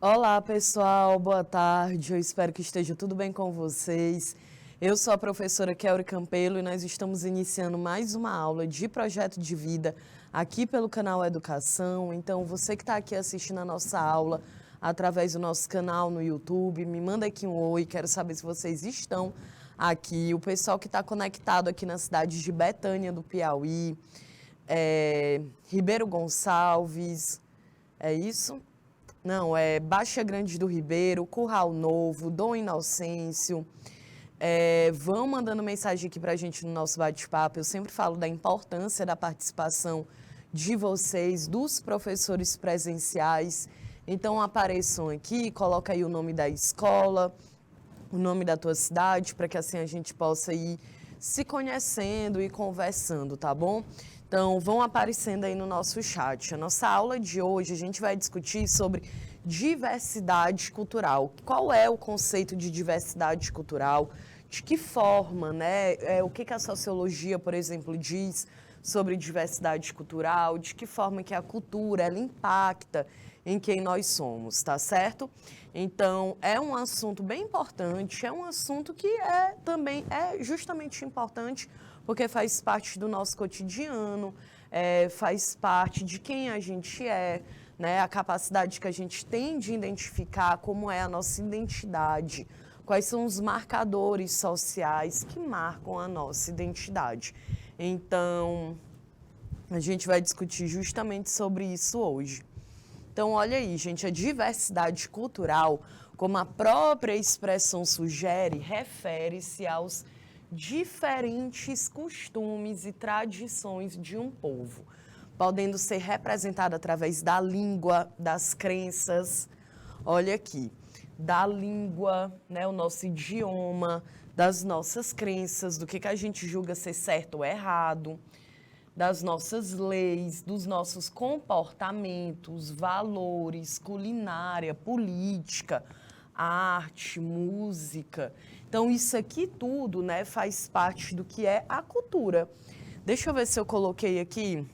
Olá, pessoal, boa tarde. Eu espero que esteja tudo bem com vocês. Eu sou a professora Kelly Campelo e nós estamos iniciando mais uma aula de projeto de vida aqui pelo canal Educação. Então, você que está aqui assistindo a nossa aula através do nosso canal no YouTube, me manda aqui um oi, quero saber se vocês estão aqui. O pessoal que está conectado aqui na cidade de Betânia, do Piauí, Ribeiro Gonçalves, é isso? Não, é Baixa Grande do Ribeiro, Curral Novo, Dom Inocêncio. Vão mandando mensagem aqui para a gente no nosso bate-papo. Eu sempre falo da importância da participação de vocês, dos professores presenciais. Então apareçam aqui, coloca aí o nome da escola, o nome da tua cidade, para que assim a gente possa ir se conhecendo e conversando, tá bom? Então, vão aparecendo aí no nosso chat. A nossa aula de hoje, a gente vai discutir sobre diversidade cultural. Qual é o conceito de diversidade cultural? De que forma, né? O que a sociologia, por exemplo, diz sobre diversidade cultural? De que forma que a cultura, ela impacta em quem nós somos, tá certo? Então, é um assunto bem importante, é um assunto que também justamente importante porque faz parte do nosso cotidiano, faz parte de quem a gente é, né? A capacidade que a gente tem de identificar como é a nossa identidade, quais são os marcadores sociais que marcam a nossa identidade. Então, a gente vai discutir justamente sobre isso hoje. Então, olha aí, gente, a diversidade cultural, como a própria expressão sugere, refere-se aos diferentes costumes e tradições de um povo, podendo ser representada através da língua, das crenças, olha aqui, da língua, né, o nosso idioma, das nossas crenças, do que a gente julga ser certo ou errado, das nossas leis, dos nossos comportamentos, valores, culinária, política, arte, música. Então, isso aqui tudo, né, faz parte do que é a cultura. Deixa eu ver se eu coloquei aqui.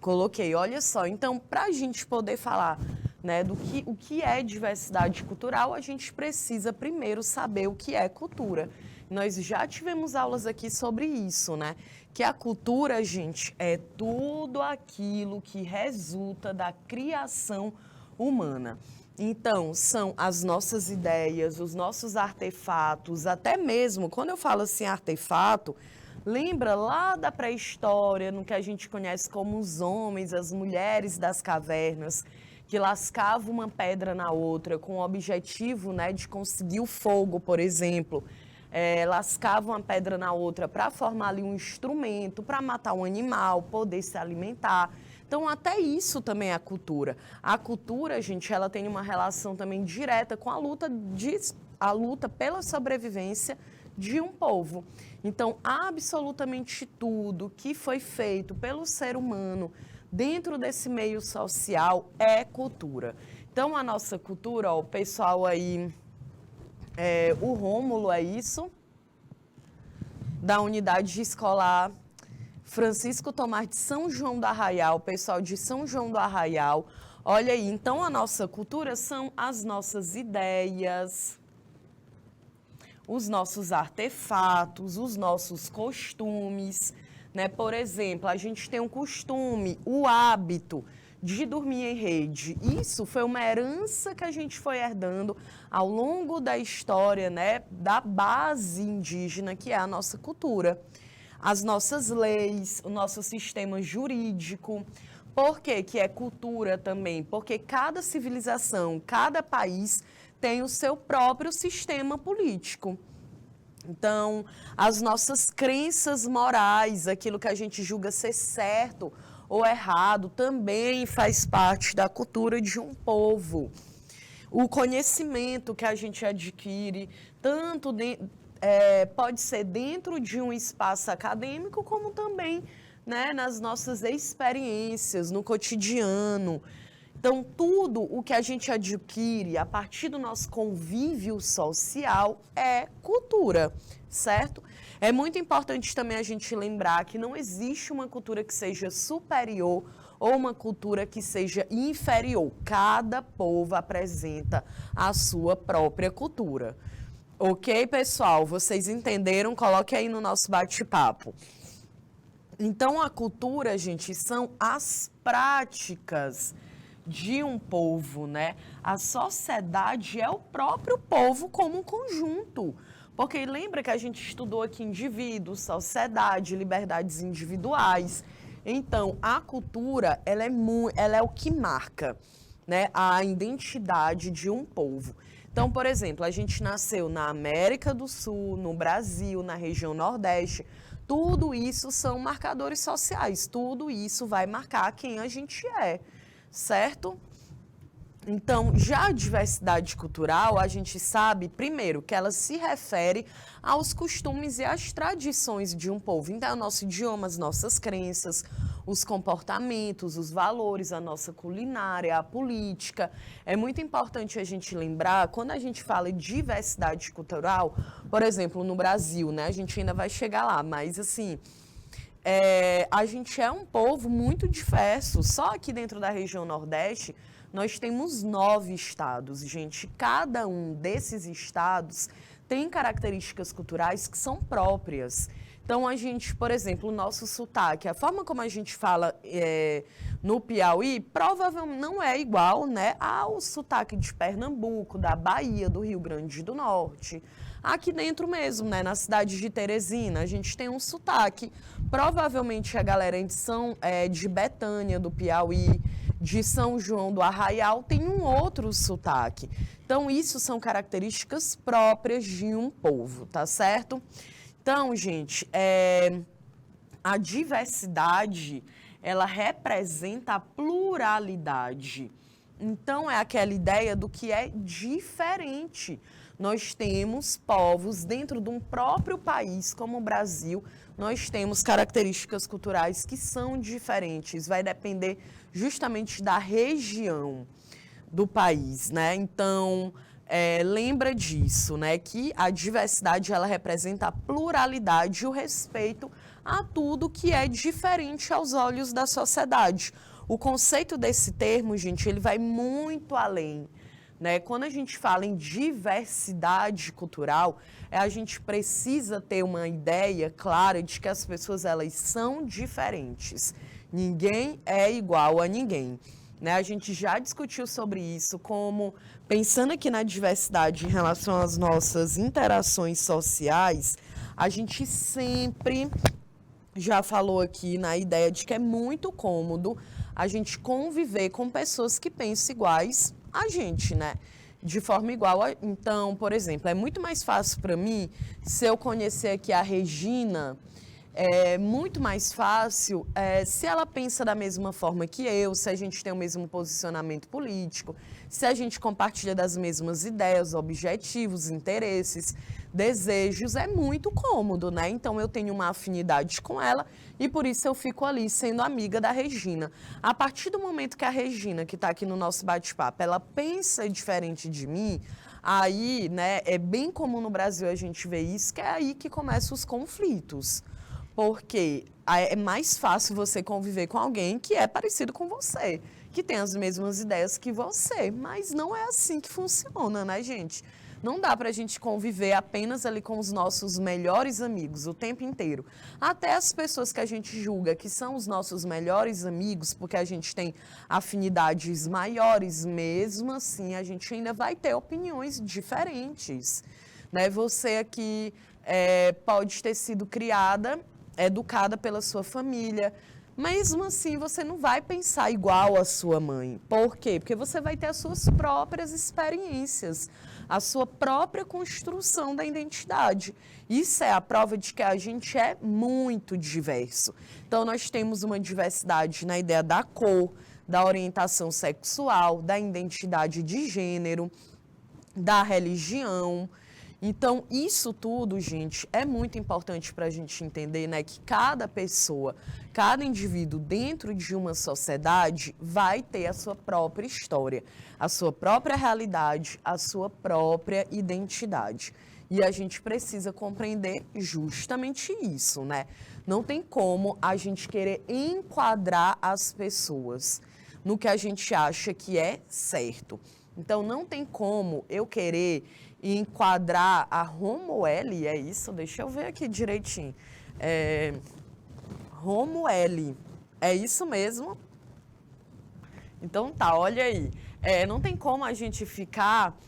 Coloquei, olha só. Então, para a gente poder falar, né, o que é diversidade cultural, a gente precisa primeiro saber o que é cultura. Nós já tivemos aulas aqui sobre isso, né? Que a cultura, gente, é tudo aquilo que resulta da criação humana. Então, são as nossas ideias, os nossos artefatos, até mesmo, quando eu falo assim artefato, lembra lá da pré-história, no que a gente conhece como os homens, as mulheres das cavernas, que lascavam uma pedra na outra com o objetivo, né, de conseguir o fogo, por exemplo. Lascavam uma pedra na outra para formar ali um instrumento, para matar um animal, poder se alimentar. Então, até isso também é a cultura. A cultura, gente, ela tem uma relação também direta com a luta pela sobrevivência de um povo. Então, absolutamente tudo que foi feito pelo ser humano dentro desse meio social é cultura. Então, a nossa cultura, ó, o pessoal aí, o Rômulo é isso, da unidade escolar Francisco Tomás de São João do Arraial, pessoal de São João do Arraial. Olha aí, então a nossa cultura são as nossas ideias, os nossos artefatos, os nossos costumes, né? Por exemplo, a gente tem um costume, o hábito de dormir em rede. Isso foi uma herança que a gente foi herdando ao longo da história, né? Da base indígena, que é a nossa cultura. As nossas leis, o nosso sistema jurídico. Por que que é cultura também? Porque cada civilização, cada país tem o seu próprio sistema político. Então, as nossas crenças morais, aquilo que a gente julga ser certo ou errado, também faz parte da cultura de um povo. O conhecimento que a gente adquire, tanto pode ser dentro de um espaço acadêmico, como também, né, nas nossas experiências, no cotidiano. Então, tudo o que a gente adquire a partir do nosso convívio social é cultura, certo? É muito importante também a gente lembrar que não existe uma cultura que seja superior ou uma cultura que seja inferior. Cada povo apresenta a sua própria cultura. Ok, pessoal? Vocês entenderam? Coloque aí no nosso bate-papo. Então, a cultura, gente, são as práticas de um povo, né? A sociedade é o próprio povo como um conjunto. Porque lembra que a gente estudou aqui indivíduos, sociedade, liberdades individuais. Então, a cultura, ela é o que marca, né, a identidade de um povo. Então, por exemplo, a gente nasceu na América do Sul, no Brasil, na região Nordeste. Tudo isso são marcadores sociais, tudo isso vai marcar quem a gente é, certo? Então, já a diversidade cultural, a gente sabe, primeiro, que ela se refere aos costumes e às tradições de um povo. Então, é o nosso idioma, as nossas crenças, os comportamentos, os valores, a nossa culinária, a política. É muito importante a gente lembrar, quando a gente fala de diversidade cultural, por exemplo, no Brasil, né? A gente ainda vai chegar lá, mas assim... a gente é um povo muito diverso. Só aqui dentro da região Nordeste, nós temos 9 estados, gente. Cada um desses estados tem características culturais que são próprias. Então, a gente, por exemplo, o nosso sotaque, a forma como a gente fala no Piauí, provavelmente não é igual, né, ao sotaque de Pernambuco, da Bahia, do Rio Grande do Norte. Aqui dentro mesmo, né, na cidade de Teresina, a gente tem um sotaque. Provavelmente a galera de Betânia, do Piauí, de São João do Arraial, tem um outro sotaque. Então, isso são características próprias de um povo, tá certo? Então, gente, a diversidade, ela representa a pluralidade. Então, é aquela ideia do que é diferente. Nós temos povos dentro de um próprio país, como o Brasil, nós temos características culturais que são diferentes. Vai depender justamente da região do país, né? Então, lembra disso, né? Que a diversidade, ela representa a pluralidade e o respeito a tudo que é diferente aos olhos da sociedade. O conceito desse termo, gente, ele vai muito além, né? Quando a gente fala em diversidade cultural, a gente precisa ter uma ideia clara de que as pessoas, elas são diferentes. Ninguém é igual a ninguém, né? A gente já discutiu sobre isso, como pensando aqui na diversidade em relação às nossas interações sociais, a gente sempre já falou aqui na ideia de que é muito cômodo a gente conviver com pessoas que pensam iguais a gente, né? De forma igual. Então, por exemplo, é muito mais fácil para mim, se eu conhecer aqui a Regina, é muito mais fácil se ela pensa da mesma forma que eu, se a gente tem o mesmo posicionamento político, se a gente compartilha das mesmas ideias, objetivos, interesses, desejos, é muito cômodo, né? Então, eu tenho uma afinidade com ela e por isso eu fico ali sendo amiga da Regina. A partir do momento que a Regina, que está aqui no nosso bate-papo, ela pensa diferente de mim, aí, né, é bem comum no Brasil a gente ver isso, que é aí que começam os conflitos. Porque é mais fácil você conviver com alguém que é parecido com você, que tem as mesmas ideias que você, mas não é assim que funciona, né, gente? Não dá para a gente conviver apenas ali com os nossos melhores amigos o tempo inteiro. Até as pessoas que a gente julga que são os nossos melhores amigos, porque a gente tem afinidades maiores, mesmo assim, a gente ainda vai ter opiniões diferentes, né? Você aqui pode ter sido educada pela sua família, mesmo assim você não vai pensar igual à sua mãe. Por quê? Porque você vai ter as suas próprias experiências, a sua própria construção da identidade. Isso é a prova de que a gente é muito diverso. Então, nós temos uma diversidade na ideia da cor, da orientação sexual, da identidade de gênero, da religião. Então, isso tudo, gente, é muito importante para a gente entender, né, que cada pessoa, cada indivíduo dentro de uma sociedade vai ter a sua própria história, a sua própria realidade, a sua própria identidade. E a gente precisa compreender justamente isso, né? Não tem como a gente querer enquadrar as pessoas no que a gente acha que é certo. Então, não tem como eu querer enquadrar a Romuelle, é isso? Deixa eu ver aqui direitinho. Romuelle, é isso mesmo? Então tá, olha aí. Não tem como a gente ficar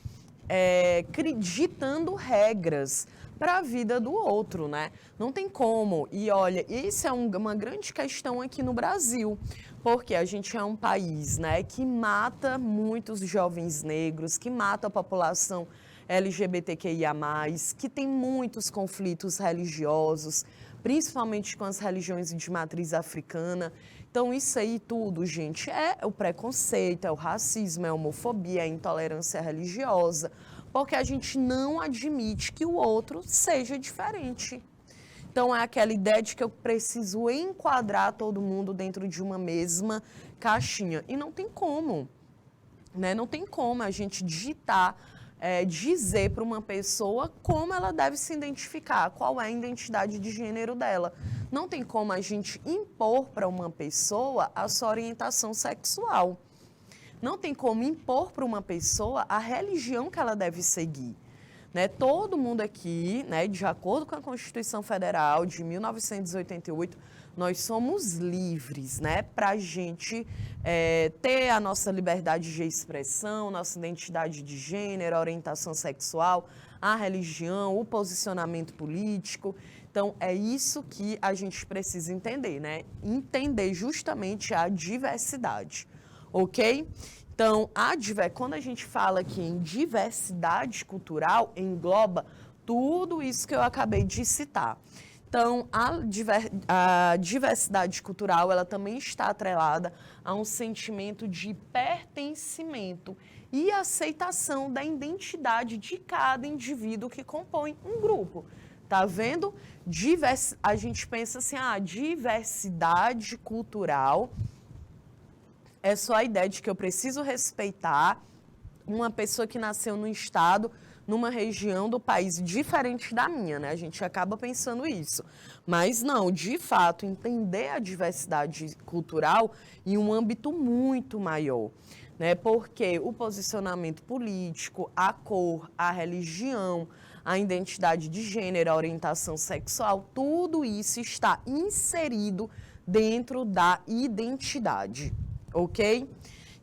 ditando regras para a vida do outro, né? Não tem como. E olha, isso é uma grande questão aqui no Brasil, porque a gente é um país, né, que mata muitos jovens negros, que mata a população LGBTQIA+, que tem muitos conflitos religiosos, principalmente com as religiões de matriz africana. Então, isso aí tudo, gente, é o preconceito, é o racismo, é a homofobia, é a intolerância religiosa, porque a gente não admite que o outro seja diferente. Então, é aquela ideia de que eu preciso enquadrar todo mundo dentro de uma mesma caixinha. E não tem como, né? Não tem como a gente dizer para uma pessoa como ela deve se identificar, qual é a identidade de gênero dela. Não tem como a gente impor para uma pessoa a sua orientação sexual. Não tem como impor para uma pessoa a religião que ela deve seguir. Né? Todo mundo aqui, né, de acordo com a Constituição Federal de 1988, nós somos livres, né, para a gente ter a nossa liberdade de expressão, nossa identidade de gênero, a orientação sexual, a religião, o posicionamento político. Então, é isso que a gente precisa entender, né? Entender justamente a diversidade, ok? Então, quando a gente fala aqui em diversidade cultural, engloba tudo isso que eu acabei de citar. Então, a diversidade cultural, ela também está atrelada a um sentimento de pertencimento e aceitação da identidade de cada indivíduo que compõe um grupo. Tá vendo? A gente pensa assim, diversidade cultural é só a ideia de que eu preciso respeitar uma pessoa que nasceu num estado, numa região do país diferente da minha, né? A gente acaba pensando isso. Mas não, de fato, entender a diversidade cultural em um âmbito muito maior, né? Porque o posicionamento político, a cor, a religião, a identidade de gênero, a orientação sexual, tudo isso está inserido dentro da identidade. Ok?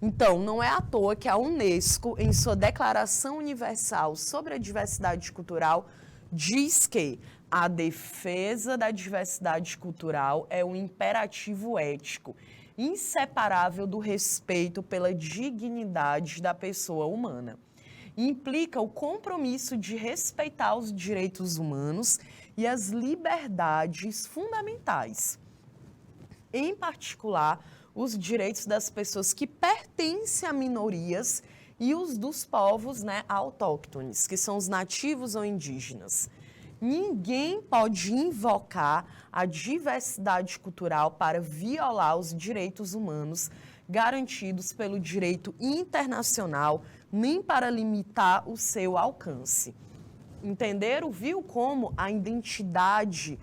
Então, não é à toa que a Unesco, em sua Declaração Universal sobre a Diversidade Cultural, diz que a defesa da diversidade cultural é um imperativo ético inseparável do respeito pela dignidade da pessoa humana. Implica o compromisso de respeitar os direitos humanos e as liberdades fundamentais. Em particular, os direitos das pessoas que pertencem a minorias e os dos povos, né, autóctones, que são os nativos ou indígenas. Ninguém pode invocar a diversidade cultural para violar os direitos humanos garantidos pelo direito internacional, nem para limitar o seu alcance. Entenderam? Viu como a identidade,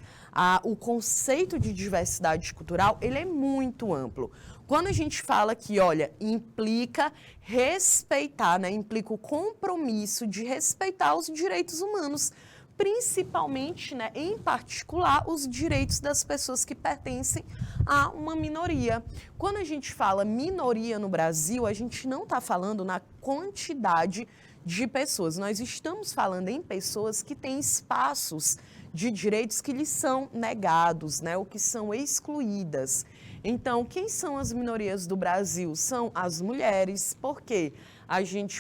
o conceito de diversidade cultural, ele é muito amplo. Quando a gente fala que, olha, implica respeitar, né, implica o compromisso de respeitar os direitos humanos, principalmente, né, em particular, os direitos das pessoas que pertencem a uma minoria. Quando a gente fala minoria no Brasil, a gente não está falando na quantidade de pessoas. Nós estamos falando em pessoas que têm espaços de direitos que lhes são negados, né, ou que são excluídas. Então, quem são as minorias do Brasil? São as mulheres, porque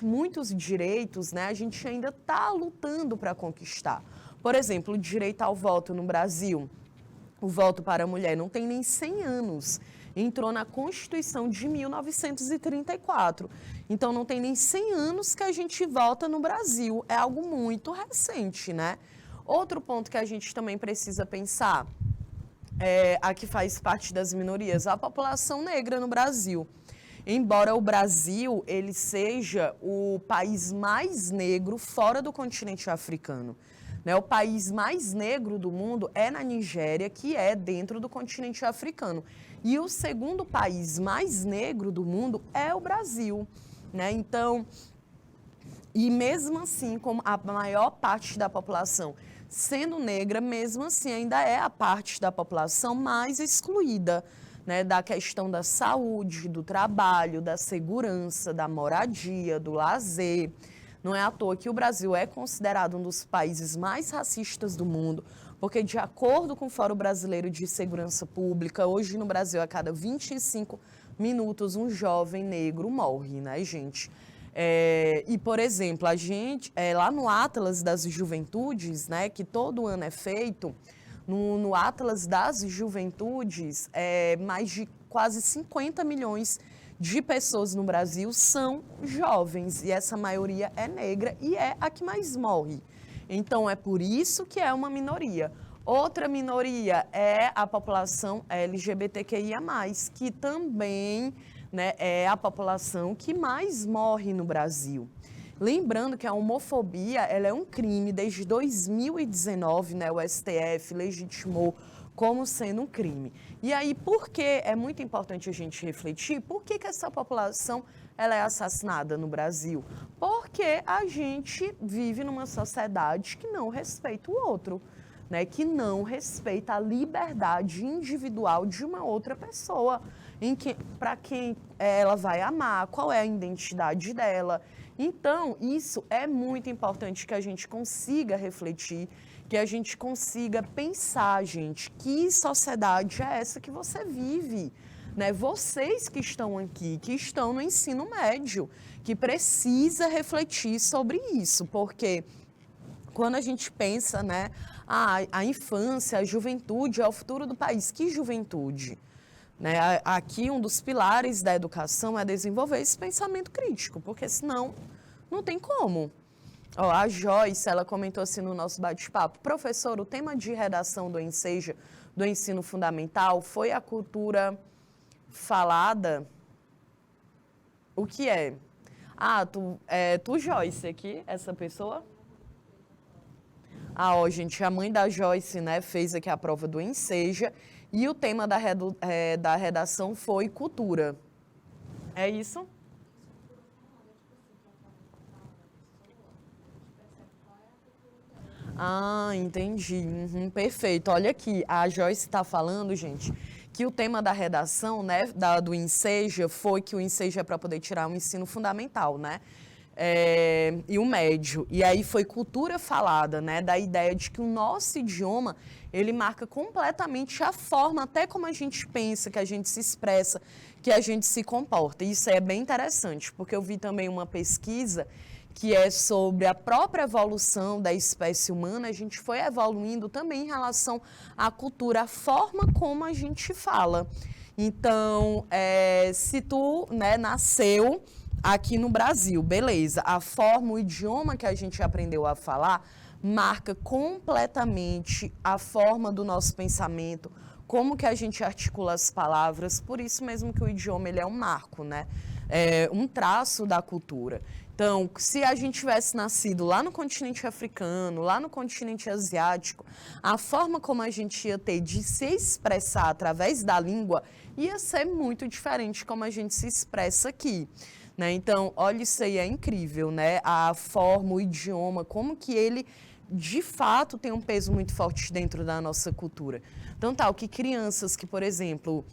muitos direitos, né, a gente ainda está lutando para conquistar. Por exemplo, o direito ao voto no Brasil, o voto para a mulher não tem nem 100 anos. Entrou na Constituição de 1934. Então, não tem nem 100 anos que a gente vota no Brasil. É algo muito recente, né? Outro ponto que a gente também precisa pensar, a que faz parte das minorias, a população negra no Brasil. Embora o Brasil ele seja o país mais negro fora do continente africano. né? O país mais negro do mundo é na Nigéria, que é dentro do continente africano. E o segundo país mais negro do mundo é o Brasil, né? Então, e mesmo assim, como a maior parte da população sendo negra, mesmo assim ainda é a parte da população mais excluída, né, da questão da saúde, do trabalho, da segurança, da moradia, do lazer. Não é à toa que o Brasil é considerado um dos países mais racistas do mundo, porque de acordo com o Fórum Brasileiro de Segurança Pública, hoje no Brasil, a cada 25 minutos, um jovem negro morre, né, gente? E, por exemplo, a gente, lá no Atlas das Juventudes, né, que todo ano é feito, no Atlas das Juventudes, mais de quase 50 milhões de pessoas no Brasil são jovens, e essa maioria é negra e é a que mais morre. Então, é por isso que é uma minoria. Outra minoria é a população LGBTQIA+, que também, né, é a população que mais morre no Brasil. Lembrando que a homofobia ela é um crime desde 2019, né, o STF legitimou como sendo um crime. E aí, por que é muito importante a gente refletir? Por que essa população ela é assassinada no Brasil? Porque a gente vive numa sociedade que não respeita o outro, né, que não respeita a liberdade individual de uma outra pessoa, para quem ela vai amar, qual é a identidade dela. Então, isso é muito importante que a gente consiga refletir, que a gente consiga pensar, gente, que sociedade é essa que você vive? Né? Vocês que estão aqui, que estão no ensino médio, que precisa refletir sobre isso, porque quando a gente pensa, né, a infância, a juventude é o futuro do país. Que juventude? Né? Aqui, um dos pilares da educação é desenvolver esse pensamento crítico, porque senão não tem como. Ó, a Joyce, ela comentou assim no nosso bate-papo: professor, o tema de redação do Enseja, do ensino fundamental, foi a cultura falada? O que é? Ah, tu Joyce aqui, essa pessoa? Ah, ó, gente, a mãe da Joyce, né, fez aqui a prova do Enseja e o tema da redação foi cultura. É isso? Ah, entendi. Uhum, perfeito. Olha aqui, a Joyce está falando, gente, que o tema da redação, né, do Enseja, foi que o Enseja é para poder tirar o ensino fundamental, né? E o médio. E aí foi cultura falada, né? Da ideia de que o nosso idioma, ele marca completamente a forma, até como a gente pensa, que a gente se expressa, que a gente se comporta. E isso é bem interessante, porque eu vi também uma pesquisa que é sobre a própria evolução da espécie humana. A gente foi evoluindo também em relação à cultura, a forma como a gente fala. Então, se tu, né, nasceu aqui no Brasil, beleza, a forma, o idioma que a gente aprendeu a falar marca completamente a forma do nosso pensamento, como que a gente articula as palavras, por isso mesmo que o idioma ele é um marco, né? É um traço da cultura. Então, se a gente tivesse nascido lá no continente africano, lá no continente asiático, a forma como a gente ia ter de se expressar através da língua ia ser muito diferente como a gente se expressa aqui. Né? Então, olha, isso aí é incrível, né? A forma, o idioma, como que ele, de fato, tem um peso muito forte dentro da nossa cultura. Então, tal que crianças que, por exemplo,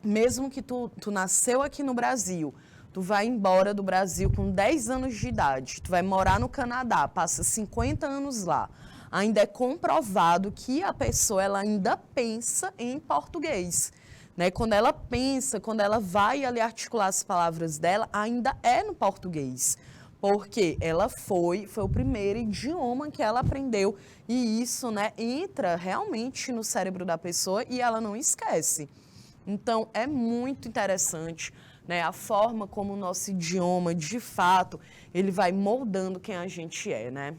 mesmo que tu nasceu aqui no Brasil, tu vai embora do Brasil com 10 anos de idade, tu vai morar no Canadá, passa 50 anos lá, ainda é comprovado que a pessoa ela ainda pensa em português. Né? Quando ela pensa, quando ela vai ali articular as palavras dela, ainda é no português. Porque ela foi o primeiro idioma que ela aprendeu e isso, né, entra realmente no cérebro da pessoa e ela não esquece. Então, é muito interessante, né, a forma como o nosso idioma, de fato, ele vai moldando quem a gente é, né?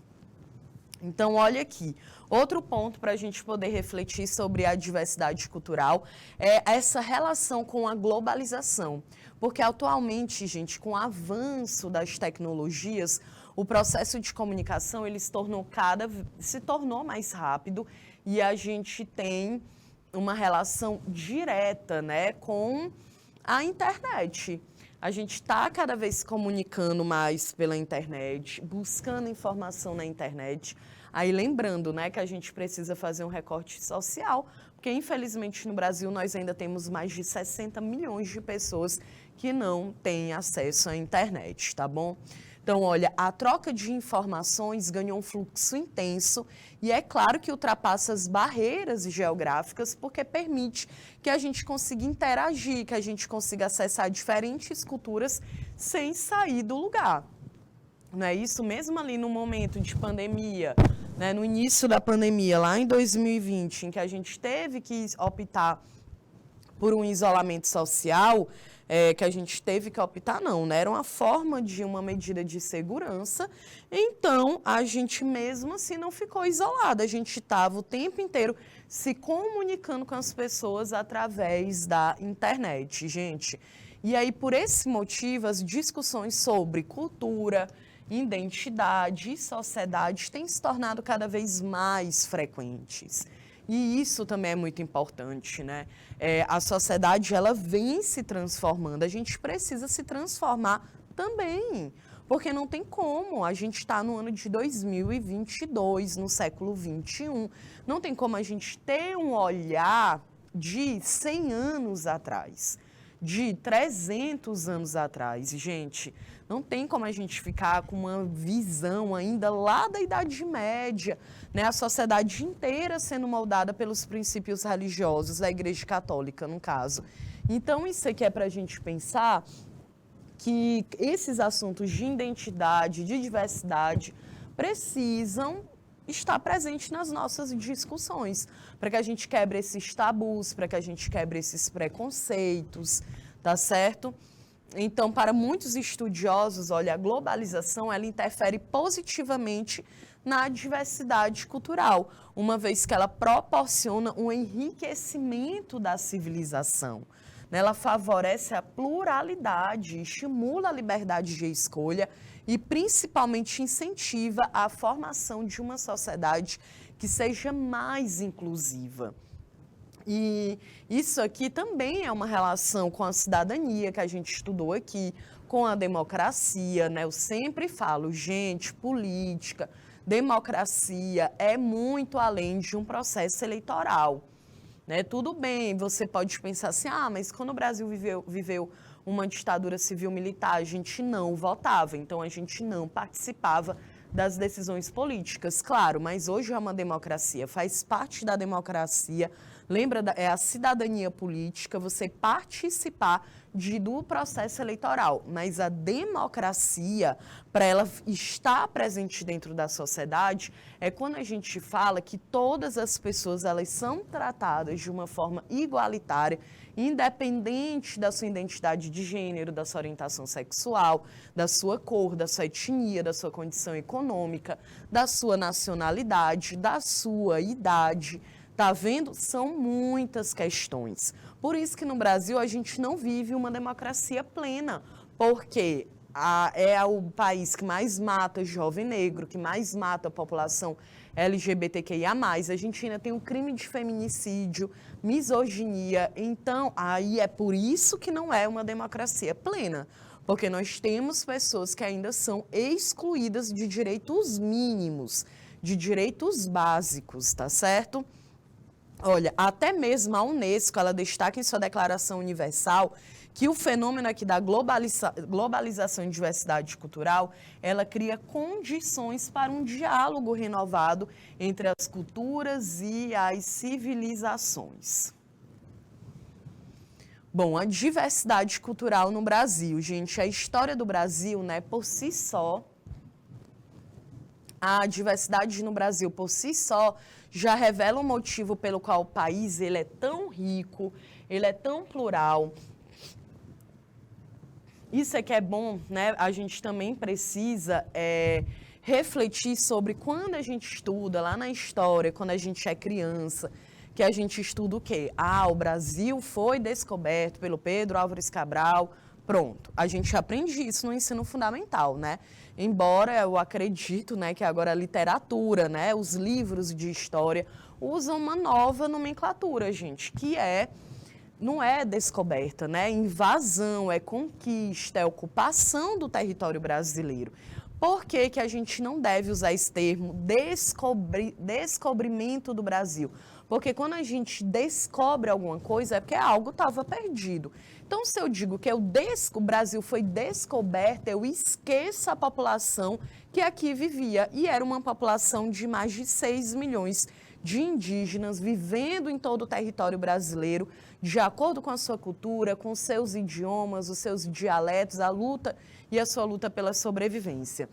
Então, olha aqui, Outro ponto para a gente poder refletir sobre a diversidade cultural é essa relação com a globalização. Porque atualmente, gente, com o avanço das tecnologias, o processo de comunicação ele se tornou mais rápido e a gente tem uma relação direta, né, com a internet. A gente está cada vez se comunicando mais pela internet, buscando informação na internet. Aí lembrando, né, que a gente precisa fazer um recorte social, porque infelizmente no Brasil nós ainda temos mais de 60 milhões de pessoas que não têm acesso à internet, tá bom? Então, olha, a troca de informações ganhou um fluxo intenso e é claro que ultrapassa as barreiras geográficas porque permite que a gente consiga interagir, que a gente consiga acessar diferentes culturas sem sair do lugar. Não é isso? Mesmo ali no momento de pandemia, né, no início da pandemia, lá em 2020, em que a gente teve que optar por um isolamento social, que a gente teve que optar, não, né? Era uma forma de uma medida de segurança, então a gente mesmo assim não ficou isolada, a gente estava o tempo inteiro se comunicando com as pessoas através da internet, gente. E aí, por esse motivo, as discussões sobre cultura, identidade e sociedade têm se tornado cada vez mais frequentes. E isso também é muito importante, né? A sociedade, ela vem se transformando, a gente precisa se transformar também, porque não tem como, a gente está no ano de 2022, no século 21, não tem como a gente ter um olhar de 100 anos atrás, de 300 anos atrás, gente. Não tem como a gente ficar com uma visão ainda lá da Idade Média, né? A sociedade inteira sendo moldada pelos princípios religiosos da Igreja Católica, no caso. Então, isso aqui é para a gente pensar que esses assuntos de identidade, de diversidade, precisam estar presentes nas nossas discussões, para que a gente quebre esses tabus, para que a gente quebre esses preconceitos, tá certo? Então, para muitos estudiosos, olha, a globalização, ela interfere positivamente na diversidade cultural, uma vez que ela proporciona um enriquecimento da civilização. Ela favorece a pluralidade, estimula a liberdade de escolha e, principalmente, incentiva a formação de uma sociedade que seja mais inclusiva. E isso aqui também é uma relação com a cidadania que a gente estudou aqui, com a democracia, né? Eu sempre falo, gente, política, democracia é muito além de um processo eleitoral, né? Tudo bem, você pode pensar assim, mas quando o Brasil viveu uma ditadura civil-militar, a gente não votava, então a gente não participava das decisões políticas, claro, mas hoje é uma democracia, faz parte da democracia. Lembra, é a cidadania política, você participar do processo eleitoral, mas a democracia, para ela estar presente dentro da sociedade, é quando a gente fala que todas as pessoas elas são tratadas de uma forma igualitária, independente da sua identidade de gênero, da sua orientação sexual, da sua cor, da sua etnia, da sua condição econômica, da sua nacionalidade, da sua idade. Tá vendo? São muitas questões. Por isso que no Brasil a gente não vive uma democracia plena, porque é o país que mais mata jovem negro, que mais mata a população LGBTQIA+. A gente ainda tem um crime de feminicídio, misoginia. Então, aí é por isso que não é uma democracia plena, porque nós temos pessoas que ainda são excluídas de direitos mínimos, de direitos básicos, tá certo? Olha, até mesmo a Unesco, ela destaca em sua Declaração Universal que o fenômeno aqui da globalização e diversidade cultural, ela cria condições para um diálogo renovado entre as culturas e as civilizações. Bom, a diversidade cultural no Brasil, gente, a história do Brasil, né, por si só, a diversidade no Brasil por si só já revela um motivo pelo qual o país ele é tão rico, ele é tão plural. Isso é que é bom, né? A gente também precisa refletir sobre quando a gente estuda lá na história, quando a gente é criança, que a gente estuda o quê? Ah, o Brasil foi descoberto pelo Pedro Álvares Cabral, pronto. A gente aprende isso no ensino fundamental, né? Embora eu acredito, né, que agora a literatura, né, os livros de história usam uma nova nomenclatura, gente, que não é descoberta, né? Invasão, é conquista, é ocupação do território brasileiro. Por que que a gente não deve usar esse termo descobrimento do Brasil? Porque quando a gente descobre alguma coisa é porque algo estava perdido. Então, se eu digo que o Brasil foi descoberto, eu esqueço a população que aqui vivia. E era uma população de mais de 6 milhões de indígenas vivendo em todo o território brasileiro, de acordo com a sua cultura, com seus idiomas, os seus dialetos, a luta e a sua luta pela sobrevivência.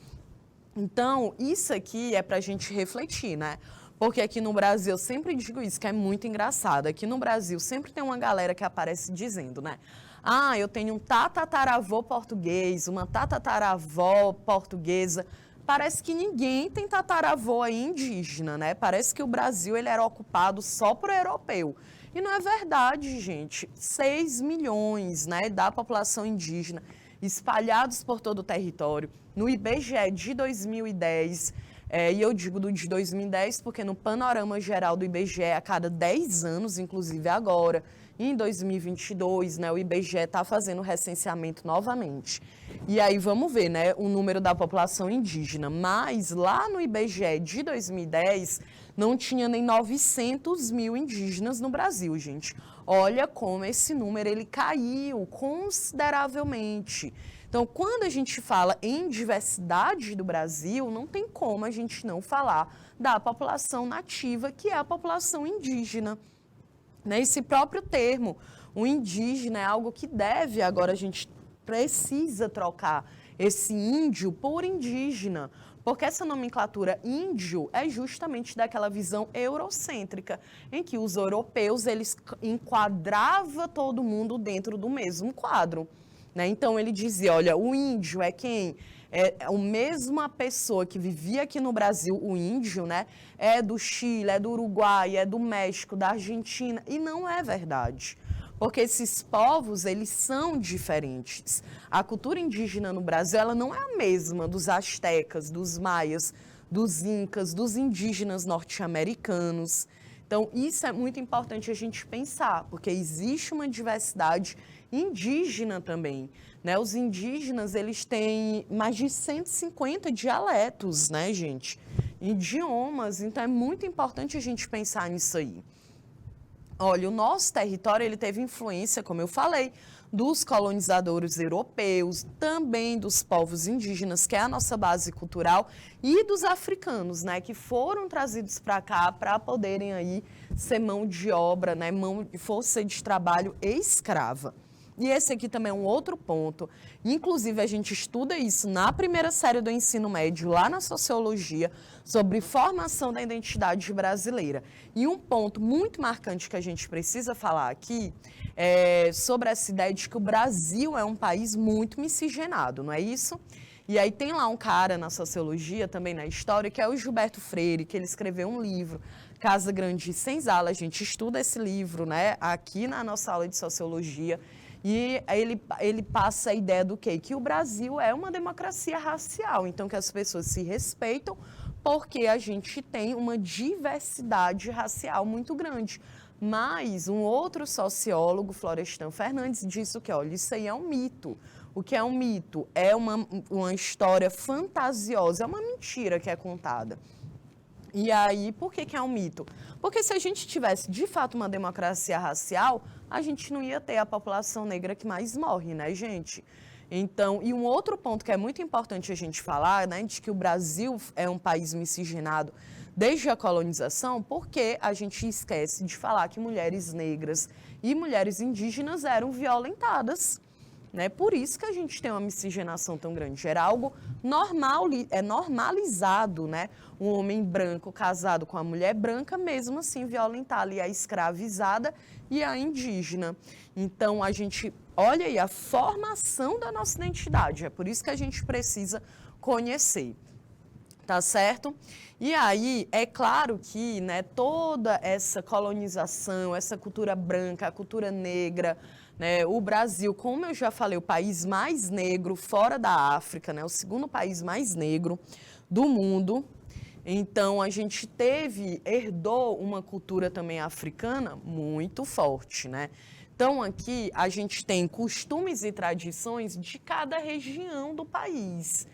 Então, isso aqui é para a gente refletir, né? Porque aqui no Brasil, eu sempre digo isso, que é muito engraçado. Aqui no Brasil, sempre tem uma galera que aparece dizendo, né? Ah, eu tenho um tataravô português, uma tataravó portuguesa. Parece que ninguém tem tataravô aí indígena, né? Parece que o Brasil ele era ocupado só por europeu. E não é verdade, gente. 6 milhões, né, da população indígena espalhados por todo o território. No IBGE de 2010, e eu digo de 2010 porque no panorama geral do IBGE, a cada 10 anos, inclusive agora, em 2022, né, o IBGE está fazendo o recenseamento novamente. E aí vamos ver, né, o número da população indígena. Mas lá no IBGE de 2010, não tinha nem 900 mil indígenas no Brasil, gente. Olha como esse número ele caiu consideravelmente. Então, quando a gente fala em diversidade do Brasil, não tem como a gente não falar da população nativa, que é a população indígena. Esse próprio termo, o indígena, é algo que deve, agora a gente precisa trocar esse índio por indígena, porque essa nomenclatura índio é justamente daquela visão eurocêntrica, em que os europeus, eles enquadravam todo mundo dentro do mesmo quadro. Né? Então, ele dizia, olha, o índio é quem? É a mesma pessoa que vivia aqui no Brasil, o índio, né? É do Chile, é do Uruguai, é do México, da Argentina, e não é verdade. Porque esses povos, eles são diferentes. A cultura indígena no Brasil, ela não é a mesma dos astecas, dos maias, dos incas, dos indígenas norte-americanos. Então, isso é muito importante a gente pensar, porque existe uma diversidade indígena também, né? Os indígenas, eles têm mais de 150 dialetos, né, gente? Idiomas, então é muito importante a gente pensar nisso aí. Olha, o nosso território, ele teve influência, como eu falei, dos colonizadores europeus, também dos povos indígenas, que é a nossa base cultural, e dos africanos, né, que foram trazidos para cá para poderem aí ser mão de obra, né, força de trabalho escrava. E esse aqui também é um outro ponto. Inclusive, a gente estuda isso na primeira série do ensino médio, lá na sociologia, sobre formação da identidade brasileira. E um ponto muito marcante que a gente precisa falar aqui é sobre essa ideia de que o Brasil é um país muito miscigenado, não é isso? E aí tem lá um cara na sociologia, também na história, que é o Gilberto Freire, que ele escreveu um livro, Casa Grande e Senzala. A gente estuda esse livro, né, aqui na nossa aula de sociologia. E ele passa a ideia do quê? Que o Brasil é uma democracia racial, então que as pessoas se respeitam porque a gente tem uma diversidade racial muito grande. Mas um outro sociólogo, Florestan Fernandes, disse que, olha, isso aí é um mito. O que é um mito? É uma história fantasiosa, é uma mentira que é contada. E aí, por que é um mito? Porque se a gente tivesse, de fato, uma democracia racial, a gente não ia ter a população negra que mais morre, né, gente? Então, e um outro ponto que é muito importante a gente falar, né, de que o Brasil é um país miscigenado desde a colonização, porque a gente esquece de falar que mulheres negras e mulheres indígenas eram violentadas. Né? Por isso que a gente tem uma miscigenação tão grande. Era algo normal, normalizado, né? Um homem branco casado com a mulher branca, mesmo assim violentar ali a escravizada e a indígena. Então, a gente olha aí a formação da nossa identidade. É por isso que a gente precisa conhecer. tá certo? E aí, é claro que, né, toda essa colonização, essa cultura branca, a cultura negra, né, o Brasil, como eu já falei, o país mais negro fora da África, né, o segundo país mais negro do mundo. Então, a gente herdou uma cultura também africana muito forte, né? Então, aqui a gente tem costumes e tradições de cada região do país,